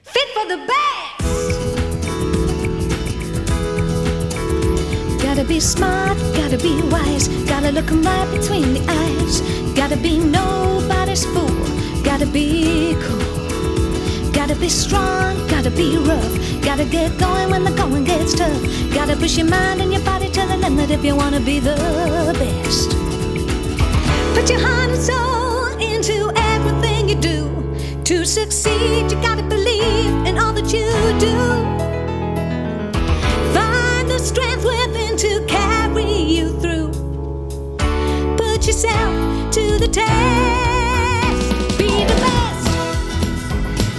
Fit for the best. Gotta be smart, gotta be wise, gotta look 'em right between the eyes. Gotta be nobody's fool, gotta be cool. Gotta be strong, gotta be rough, gotta get going when the going gets tough. Gotta push your mind and your body to the limit if you wanna be the best. Put your heart and soul into everything you do. To succeed, you gotta believe in all that you do. Find the strength within to carry you through. Put yourself to the test. Be the best.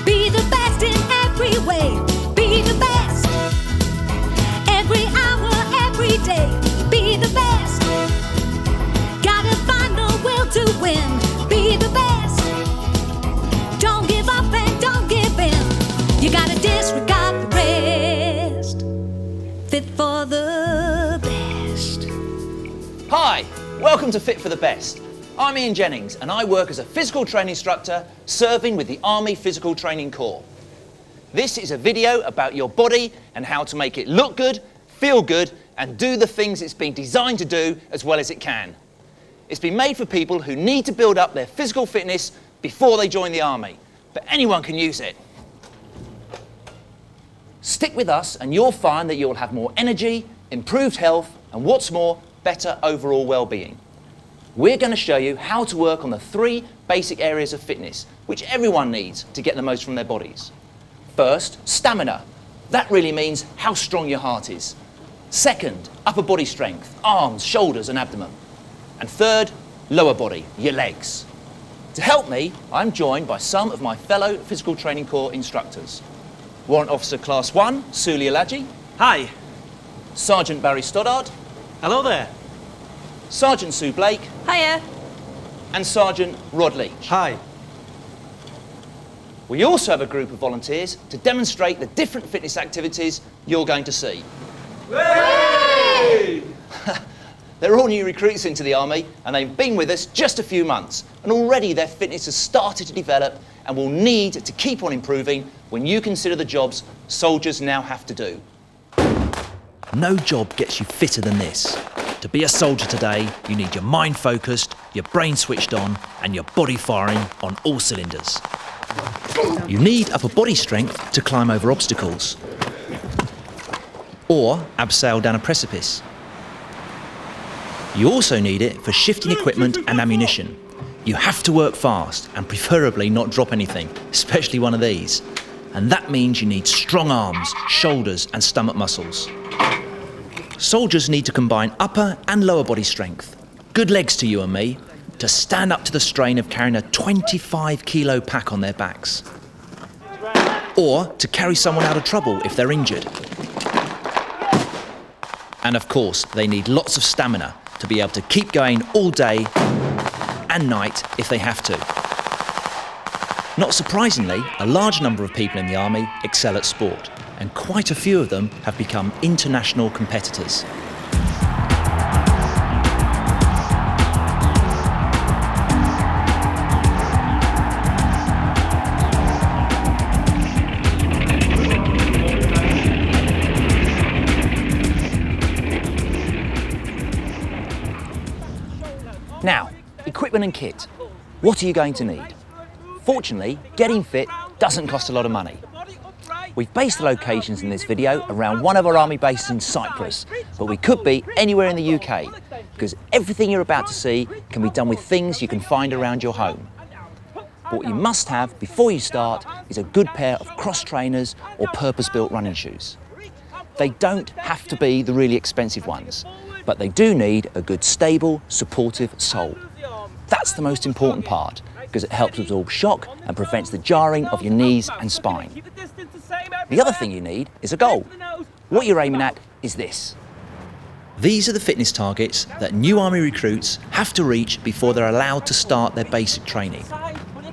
Be the best in every way. Be the best. Every hour, every day. Be the best. Gotta find the will to win. Be the best. Don't give up and don't give in. You gotta disregard the rest. Fit for the best. Hi, welcome to Fit for the Best. I'm Ian Jennings and I work as a physical training instructor serving with the Army Physical Training Corps. This is a video about your body and how to make it look good, feel good and do the things it's been designed to do as well as it can. It's been made for people who need to build up their physical fitness before they join the Army, but anyone can use it. Stick with us and you'll find that you'll have more energy, improved health and what's more, better overall well-being. We're going to show you how to work on the 3 basic areas of fitness, which everyone needs to get the most from their bodies. First, stamina. That really means how strong your heart is. Second, upper body strength, arms, shoulders and abdomen. And third, lower body, your legs. To help me, I'm joined by some of my fellow Physical Training Corps instructors. Warrant Officer Class 1, Suli Alaji. Hi. Sergeant Barry Stoddard. Hello there. Sergeant Sue Blake. Hiya. And Sergeant Rod Leach. Hi. We also have a group of volunteers to demonstrate the different fitness activities you're going to see. Hey! They're all new recruits into the Army and they've been with us just a few months and already their fitness has started to develop and will need to keep on improving when you consider the jobs soldiers now have to do. No job gets you fitter than this. To be a soldier today, you need your mind focused, your brain switched on and your body firing on all cylinders. You need upper body strength to climb over obstacles or abseil down a precipice. You also need it for shifting equipment and ammunition. You have to work fast and preferably not drop anything, especially one of these. And that means you need strong arms, shoulders and stomach muscles. Soldiers need to combine upper and lower body strength. Good legs to you and me, to stand up to the strain of carrying a 25-kilo pack on their backs. Or to carry someone out of trouble if they're injured. And of course, they need lots of stamina to be able to keep going all day and night if they have to. Not surprisingly, a large number of people in the Army excel at sport, and quite a few of them have become international competitors. Now, equipment and kit. What are you going to need? Fortunately, getting fit doesn't cost a lot of money. We've based the locations in this video around one of our Army bases in Cyprus, but we could be anywhere in the UK, because everything you're about to see can be done with things you can find around your home. But what you must have before you start is a good pair of cross trainers or purpose-built running shoes. They don't have to be the really expensive ones, but they do need a good stable, supportive sole. That's the most important part, because it helps absorb shock and prevents the jarring of your knees and spine. The other thing you need is a goal. What you're aiming at is this. These are the fitness targets that new Army recruits have to reach before they're allowed to start their basic training.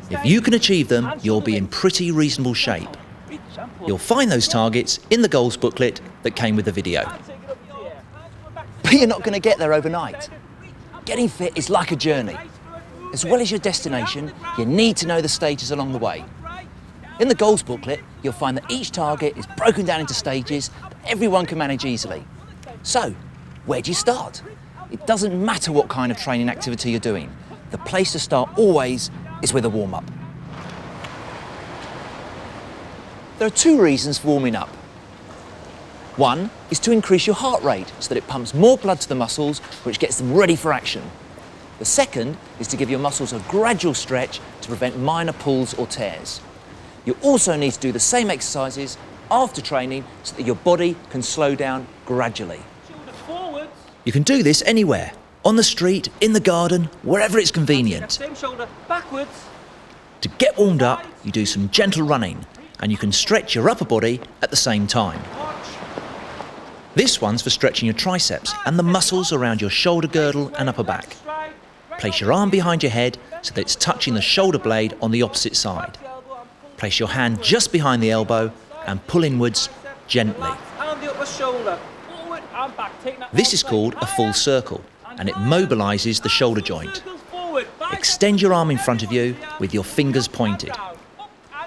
If you can achieve them, you'll be in pretty reasonable shape. You'll find those targets in the goals booklet that came with the video. But you're not going to get there overnight. Getting fit is like a journey. As well as your destination, you need to know the stages along the way. In the goals booklet, you'll find that each target is broken down into stages that everyone can manage easily. So, where do you start? It doesn't matter what kind of training activity you're doing. The place to start always is with a warm-up. There are two reasons for warming up. One is to increase your heart rate so that it pumps more blood to the muscles, which gets them ready for action. The second is to give your muscles a gradual stretch to prevent minor pulls or tears. You also need to do the same exercises after training so that your body can slow down gradually. You can do this anywhere, on the street, in the garden, wherever it's convenient. Same shoulder backwards. To get warmed up, you do some gentle running, and you can stretch your upper body at the same time. This one's for stretching your triceps and the muscles around your shoulder girdle and upper back. Place your arm behind your head so that it's touching the shoulder blade on the opposite side. Place your hand just behind the elbow and pull inwards gently. This is called a full circle, and it mobilises the shoulder joint. Extend your arm in front of you with your fingers pointed.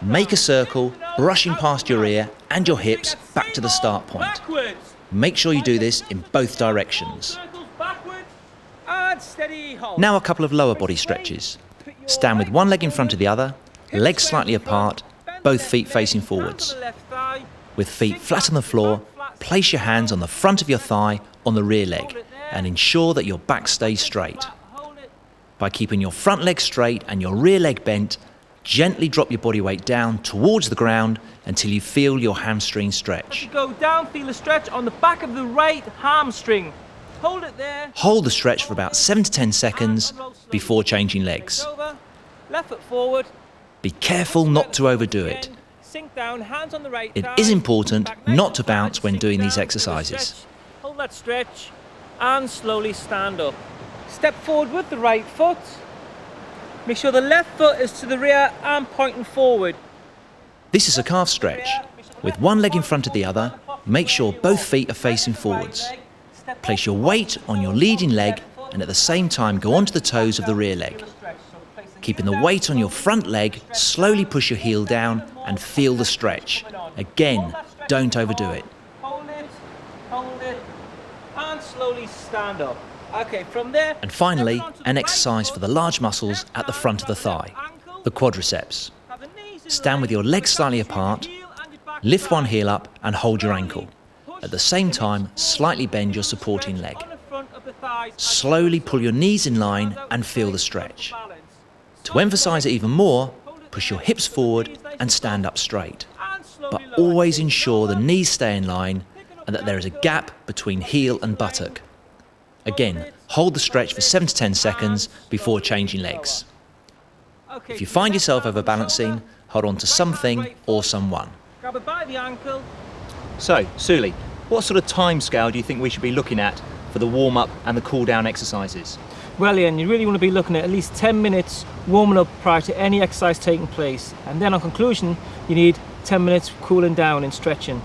Make a circle, brushing past your ear and your hips back to the start point. Make sure you do this in both directions. Now a couple of lower body stretches. Stand with one leg in front of the other, legs slightly apart, both feet facing forwards. With feet flat on the floor, place your hands on the front of your thigh on the rear leg and ensure that your back stays straight. By keeping your front leg straight and your rear leg bent, gently drop your body weight down towards the ground until you feel your hamstring stretch. Go down, feel a stretch on the back of the right hamstring. Hold it there. Hold the stretch for about 7 to 10 seconds before changing legs. Left foot forward. Be careful not to overdo it. Sink down, hands on the right It thigh. is important Back leg not to back, bounce when sink doing these down, exercises. stretch. Hold that stretch and slowly stand up. Step forward with the right foot. Make sure the left foot is to the rear and pointing forward. This is a calf stretch. With one leg in front of the other, make sure both feet are facing forwards. Place your weight on your leading leg and at the same time go onto the toes of the rear leg. Keeping the weight on your front leg, slowly push your heel down and feel the stretch. Again, don't overdo it. Hold it, and slowly stand up. Okay, from there. And finally, an exercise for the large muscles at the front of the thigh, the quadriceps. Stand with your legs slightly apart, lift one heel up and hold your ankle. At the same time, slightly bend your supporting leg. Slowly pull your knees in line and feel the stretch. To emphasise it even more, push your hips forward and stand up straight. But always ensure the knees stay in line and that there is a gap between heel and buttock. Again, hold the stretch for 7 to 10 seconds before changing legs. If you find yourself overbalancing, hold on to something or someone. Grab it by the ankle. So, Suli, what sort of time scale do you think we should be looking at for the warm-up and the cool-down exercises? Well, Ian, you really want to be looking at least 10 minutes warming up prior to any exercise taking place. And then on conclusion, you need 10 minutes cooling down and stretching.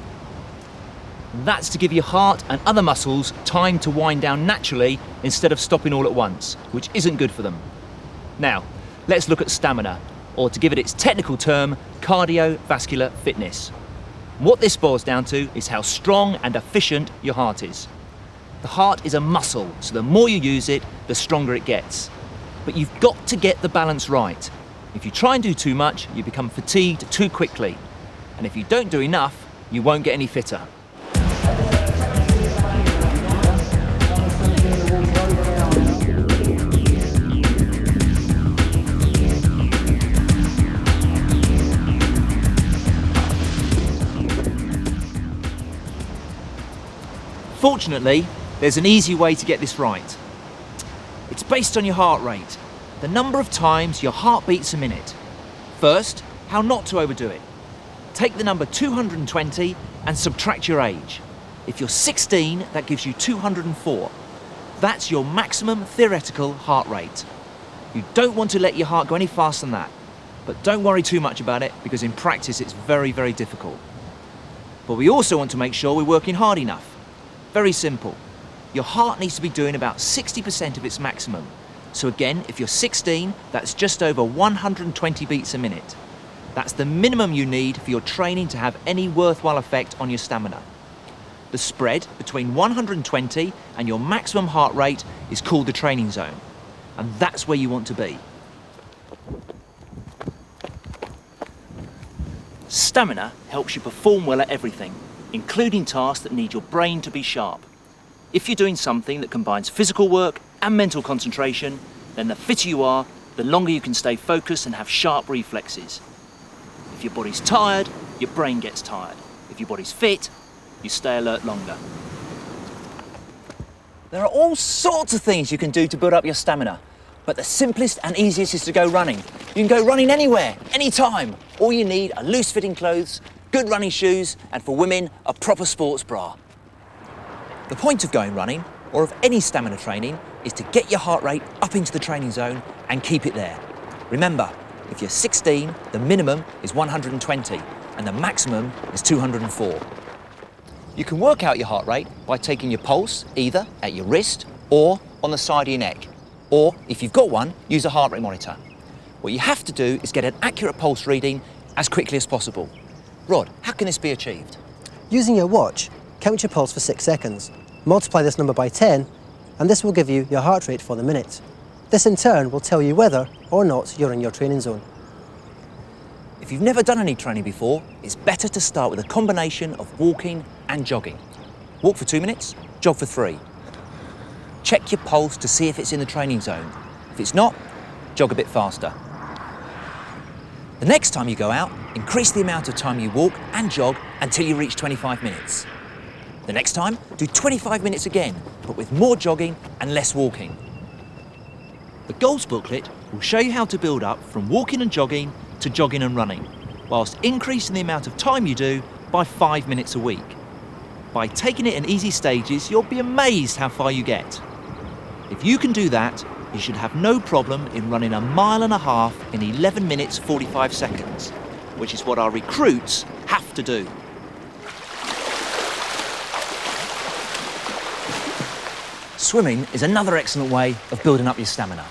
That's to give your heart and other muscles time to wind down naturally instead of stopping all at once, which isn't good for them. Now, let's look at stamina, or to give it its technical term, cardiovascular fitness. What this boils down to is how strong and efficient your heart is. The heart is a muscle, so the more you use it, the stronger it gets. But you've got to get the balance right. If you try and do too much, you become fatigued too quickly. And if you don't do enough, you won't get any fitter. Fortunately, there's an easy way to get this right. It's based on your heart rate, the number of times your heart beats a minute. First, how not to overdo it. Take the number 220 and subtract your age. If you're 16, that gives you 204. That's your maximum theoretical heart rate. You don't want to let your heart go any faster than that. But don't worry too much about it, because in practice it's very, very difficult. But we also want to make sure we're working hard enough. Very simple. Your heart needs to be doing about 60% of its maximum. So again, if you're 16, that's just over 120 beats a minute. That's the minimum you need for your training to have any worthwhile effect on your stamina. The spread between 120 and your maximum heart rate is called the training zone, and that's where you want to be. Stamina helps you perform well at everything, including tasks that need your brain to be sharp. If you're doing something that combines physical work and mental concentration, then the fitter you are, the longer you can stay focused and have sharp reflexes. If your body's tired, your brain gets tired. If your body's fit, you stay alert longer. There are all sorts of things you can do to build up your stamina, but the simplest and easiest is to go running. You can go running anywhere, anytime. All you need are loose-fitting clothes, good running shoes, and for women, a proper sports bra. The point of going running, or of any stamina training, is to get your heart rate up into the training zone and keep it there. Remember, if you're 16, the minimum is 120, and the maximum is 204. You can work out your heart rate by taking your pulse either at your wrist or on the side of your neck. Or, if you've got one, use a heart rate monitor. What you have to do is get an accurate pulse reading as quickly as possible. Rod, how can this be achieved? Using your watch, count your pulse for 6 seconds. Multiply this number by 10, and this will give you your heart rate for the minute. This in turn will tell you whether or not you're in your training zone. If you've never done any training before, it's better to start with a combination of walking and jogging. Walk for 2 minutes, jog for 3. Check your pulse to see if it's in the training zone. If it's not, jog a bit faster. The next time you go out, increase the amount of time you walk and jog until you reach 25 minutes. The next time, do 25 minutes again, but with more jogging and less walking. The goals booklet will show you how to build up from walking and jogging to jogging and running, whilst increasing the amount of time you do by 5 minutes a week. By taking it in easy stages, you'll be amazed how far you get. If you can do that, you should have no problem in running 1.5 miles in 11 minutes 45 seconds, which is what our recruits have to do. Swimming is another excellent way of building up your stamina.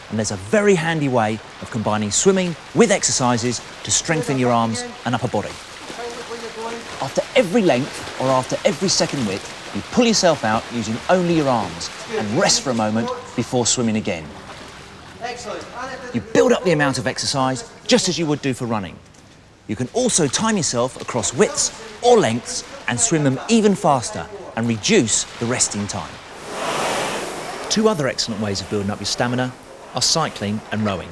And there's a very handy way of combining swimming with exercises to strengthen your arms and upper body. After every length or after every second width, you pull yourself out using only your arms and rest for a moment before swimming again. You build up the amount of exercise just as you would do for running. You can also time yourself across widths or lengths and swim them even faster and reduce the resting time. 2 other excellent ways of building up your stamina are cycling and rowing.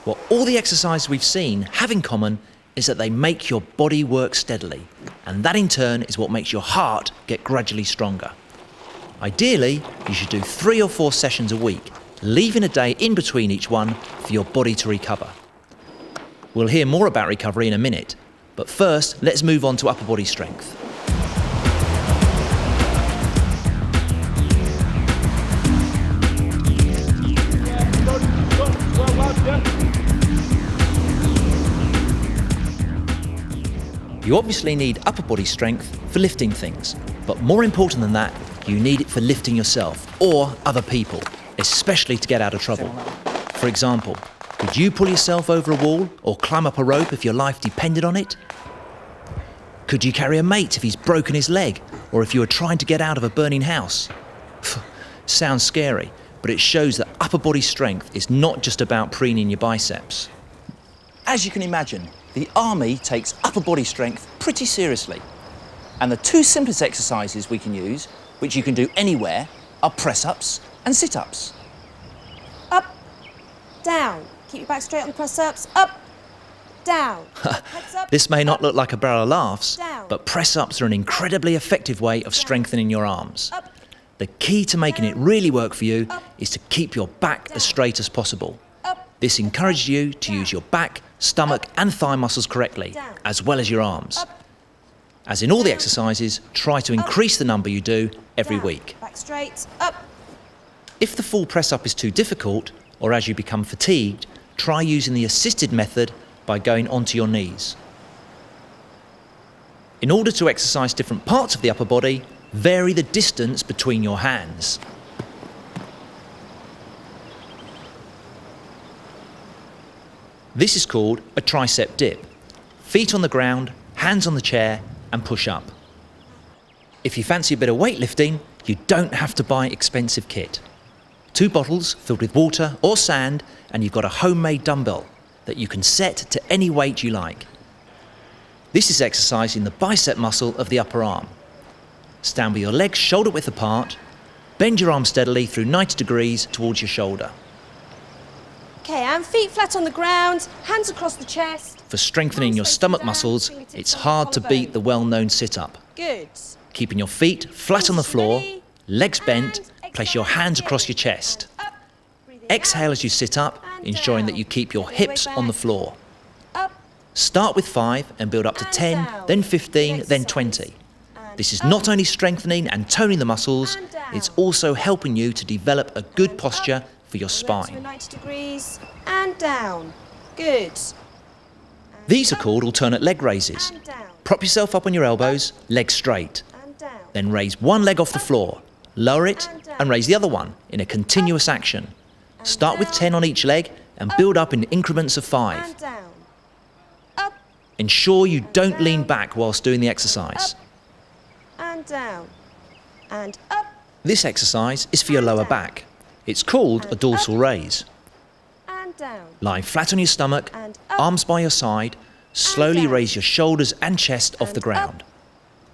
What all the exercises we've seen have in common is that they make your body work steadily, and that in turn is what makes your heart get gradually stronger. Ideally, you should do 3 or 4 sessions a week, leaving a day in between each one for your body to recover. We'll hear more about recovery in a minute, but first let's move on to upper body strength. You obviously need upper body strength for lifting things, but more important than that, you need it for lifting yourself or other people, especially to get out of trouble. For example, could you pull yourself over a wall or climb up a rope if your life depended on it? Could you carry a mate if he's broken his leg or if you were trying to get out of a burning house? Sounds scary, but it shows that upper body strength is not just about preening your biceps. As you can imagine, the army takes upper body strength pretty seriously. And the 2 simplest exercises we can use, which you can do anywhere, are press-ups and sit-ups. Up, down. Keep your back straight on the press-ups. Up, down. Heads up. This may not look like a barrel of laughs, Down. but press-ups are an incredibly effective way of strengthening your arms. Up. The key to making it really work for you is to keep your back as straight as possible. Up. This encourages you to use your back, stomach and thigh muscles correctly, as well as your arms. As in all the exercises, try to increase the number you do every Down. week. Back straight. Up. If the full press-up is too difficult, or as you become fatigued, try using the assisted method by going onto your knees. In order to exercise different parts of the upper body, vary the distance between your hands. This is called a tricep dip. Feet on the ground, hands on the chair, and push up. If you fancy a bit of weightlifting, you don't have to buy expensive kit. 2 bottles filled with water or sand, and you've got a homemade dumbbell that you can set to any weight you like. This is exercising the bicep muscle of the upper arm. Stand with your legs shoulder width apart, bend your arm steadily through 90 degrees towards your shoulder. Okay, and feet flat on the ground, hands across the chest. For strengthening your stomach muscles, it's hard to beat the well-known sit-up. Good. Keeping your feet flat on the floor, legs bent, place your hands across your chest. Exhale as you sit up, ensuring that you keep your hips on the floor. Up. Start with 5 and build up to 10, then 15, then 20. This is not only strengthening and toning the muscles, it's also helping you to develop a good posture for your spine. 90 degrees and down. Good. These are called alternate leg raises. And down. Prop yourself up on your elbows, legs straight. And down. Then raise one leg off the floor, lower it, and raise the other one in a continuous action. Start with 10 on each leg and build up in increments of 5. And down. Up Ensure you don't lean back whilst doing the exercise. and down. And up This exercise is for your lower back. It's called a dorsal raise. and down. Lying flat on your stomach, And up. arms by your side, slowly down. raise your shoulders and chest off the And ground.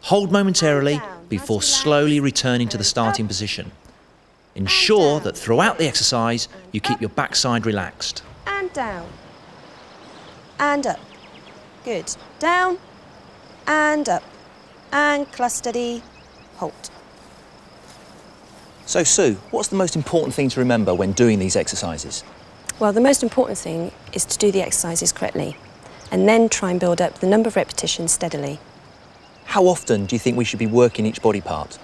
Hold momentarily And down. before Nice and slowly relaxed. returning to the And starting up. position. Ensure down. that throughout the exercise, you keep up. your backside relaxed. And down. And up. Good. Down and up. And clustery. Halt. So Sue, what's the most important thing to remember when doing these exercises? Well, the most important thing is to do the exercises correctly and then try and build up the number of repetitions steadily. How often do you think we should be working each body part?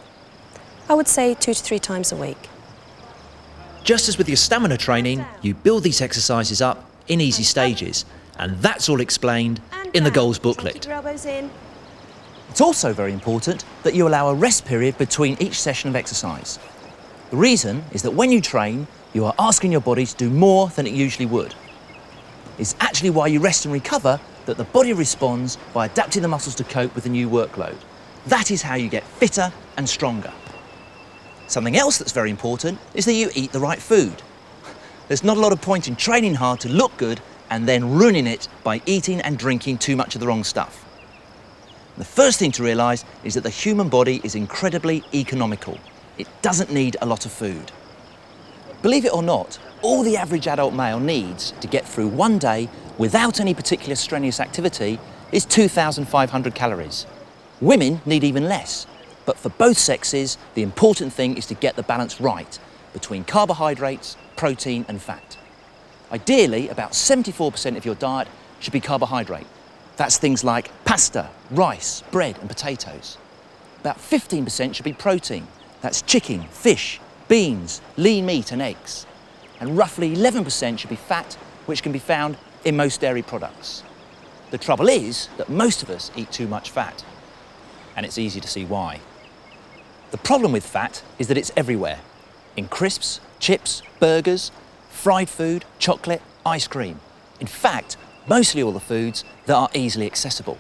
I would say 2 to 3 times a week. Just as with your stamina training, you build these exercises up in easy stages, and that's all explained in the goals booklet. Keep your elbows in. It's also very important that you allow a rest period between each session of exercise. The reason is that when you train, you are asking your body to do more than it usually would. It's actually why you rest and recover that the body responds by adapting the muscles to cope with the new workload. That is how you get fitter and stronger. Something else that's very important is that you eat the right food. There's not a lot of point in training hard to look good and then ruining it by eating and drinking too much of the wrong stuff. The first thing to realise is that the human body is incredibly economical. It doesn't need a lot of food. Believe it or not, all the average adult male needs to get through one day without any particular strenuous activity is 2,500 calories. Women need even less, but for both sexes, the important thing is to get the balance right between carbohydrates, protein and fat. Ideally, about 74% of your diet should be carbohydrate. That's things like pasta, rice, bread and potatoes. About 15% should be protein. That's chicken, fish, beans, lean meat and eggs. And roughly 11% should be fat, which can be found in most dairy products. The trouble is that most of us eat too much fat, and it's easy to see why. The problem with fat is that it's everywhere, in crisps, chips, burgers, fried food, chocolate, ice cream. In fact, mostly all the foods that are easily accessible.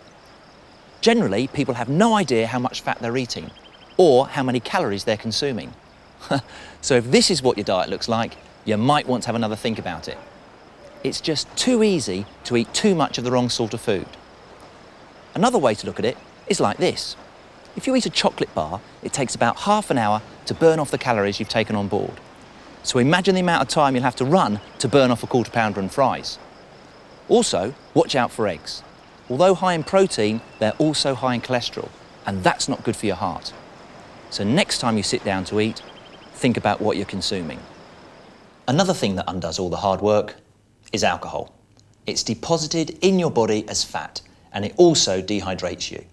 Generally, people have no idea how much fat they're eating or how many calories they're consuming. So if this is what your diet looks like, you might want to have another think about it. It's just too easy to eat too much of the wrong sort of food. Another way to look at it is like this. If you eat a chocolate bar, it takes about half an hour to burn off the calories you've taken on board. So imagine the amount of time you'll have to run to burn off a quarter pounder and fries. Also, watch out for eggs. Although high in protein, they're also high in cholesterol, and that's not good for your heart. So next time you sit down to eat, think about what you're consuming. Another thing that undoes all the hard work is alcohol. It's deposited in your body as fat, and it also dehydrates you.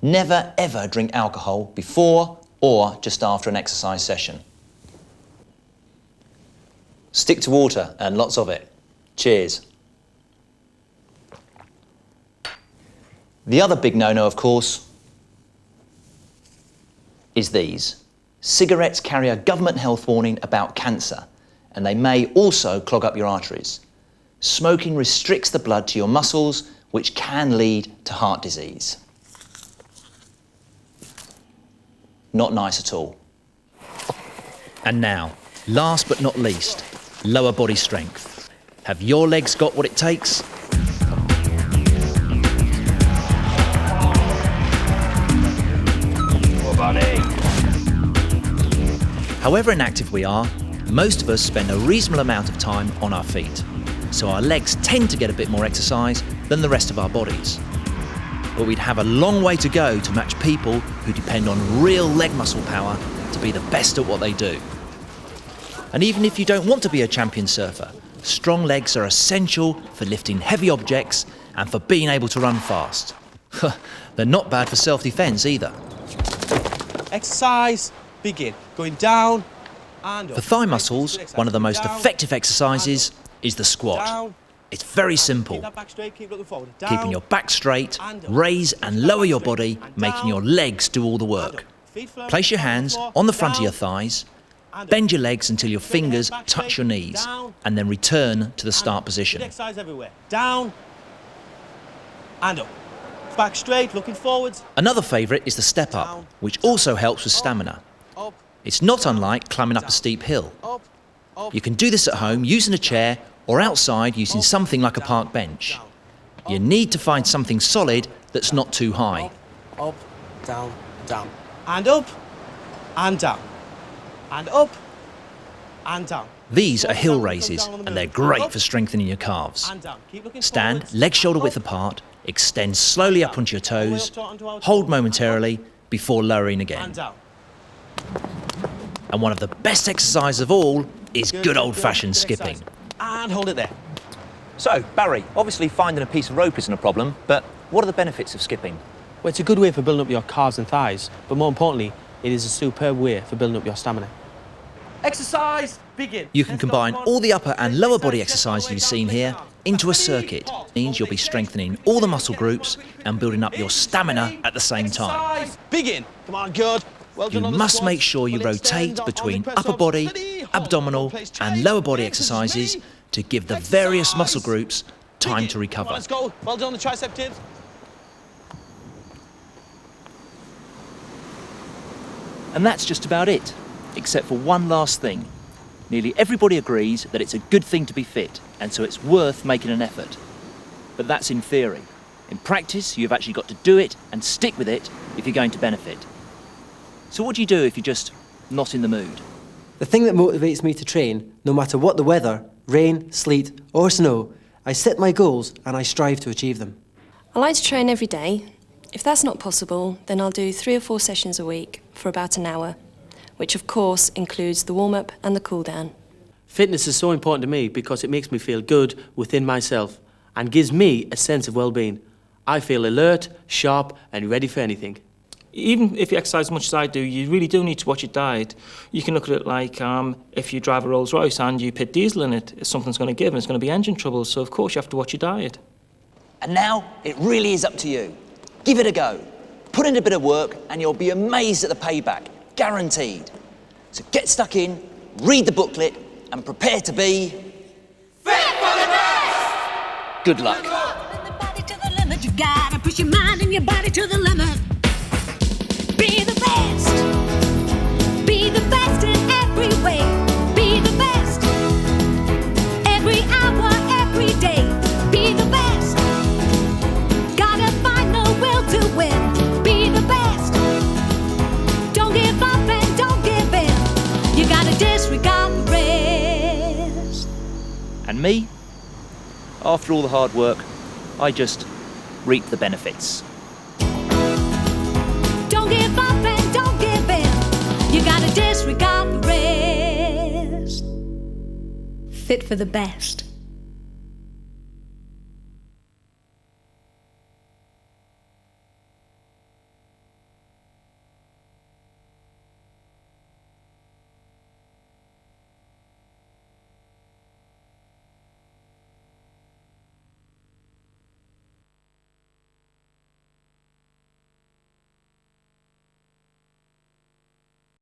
Never ever drink alcohol before or just after an exercise session. Stick to water and lots of it. Cheers. The other big no-no, of course, is these. Cigarettes carry a government health warning about cancer, and they may also clog up your arteries. Smoking restricts the blood to your muscles, which can lead to heart disease. Not nice at all. And now, last but not least, lower body strength. Have your legs got what it takes? However inactive we are, most of us spend a reasonable amount of time on our feet, so our legs tend to get a bit more exercise than the rest of our bodies. But we'd have a long way to go to match people who depend on real leg muscle power to be the best at what they do. And even if you don't want to be a champion surfer, strong legs are essential for lifting heavy objects and for being able to run fast. They're not bad for self-defense either. Exercise, begin. Going down and up. For thigh muscles, one of the most effective exercises is the squat. It's very simple. Keep that back straight, keep looking forward. Keeping Down, your back straight, and up. raise and lower your body, And making down, your legs do all the work. Feet firm Place your on the hands floor, on the front of down, your thighs, and up. bend your legs until your Bring your fingers head back touch straight, your knees, down, and then return to the and start up. position. Good exercise everywhere. Down and up. Back straight, looking forwards. Another favourite is the step up, which also helps with stamina. Up, It's not unlike climbing up a steep hill. up, up. You can do this at home using a chair or outside using something like a park bench. You need to find something solid that's not too high. Up, down, down. And up, and down. And up, and down. These are Up, hill down, raises, down on the and they're move. great Up, for strengthening your calves. and down. Keep looking Stand, forwards. legs shoulder width Up, apart, extend slowly up onto your toes, hold momentarily before lowering and again. down. And one of the best exercises of all is good old-fashioned Good skipping. exercise. And hold it there. So, Barry, obviously finding a piece of rope isn't a problem, but what are the benefits of skipping? Well, it's a good way for building up your calves and thighs, but more importantly, it is a superb way for building up your stamina. Exercise, begin. You can combine all the upper and lower body exercises you've seen here into a circuit. It means you'll be strengthening all the muscle groups and building up your stamina at the same time. Exercise, begin. Come on, good. Well You done on the must squats. make sure you Pull it, rotate stand, between on the upper press-ups, body, steady, hold, abdominal place and straight, lower body exercise, exercises ready. to give the various muscle Exercise. groups time Begin. to Come recover. on, let's go. Well done on the tricep dips. And that's just about it, except for one last thing. Nearly everybody agrees that it's a good thing to be fit, and so it's worth making an effort. But that's in theory. In practice, you've actually got to do it and stick with it if you're going to benefit. So what do you do if you're just not in the mood? The thing that motivates me to train, no matter what the weather, rain, sleet or snow, I set my goals and I strive to achieve them. I like to train every day. If that's not possible, then I'll do 3 or 4 sessions a week for about an hour, which of course includes the warm-up and the cool-down. Fitness is so important to me because it makes me feel good within myself and gives me a sense of well-being. I feel alert, sharp and ready for anything. Even if you exercise as much as I do, you really do need to watch your diet. You can look at it like if you drive a Rolls Royce and you put diesel in it, something's going to give and it's going to be engine trouble. So of course you have to watch your diet. And now, it really is up to you. Give it a go. Put in a bit of work and you'll be amazed at the payback. Guaranteed. So get stuck in, read the booklet and prepare to be... fit for the best! Good luck. Body to the limit, you gotta push your mind and your body to the limit. Be the best. Be the best in every way. Be the best. Every hour, every day. Be the best. Gotta find the will to win. Be the best. Don't give up and don't give in. You gotta disregard the rest. And me? After all the hard work, I just reap the benefits. Don't give up and don't give in. You gotta disregard the rest. Fit for the best.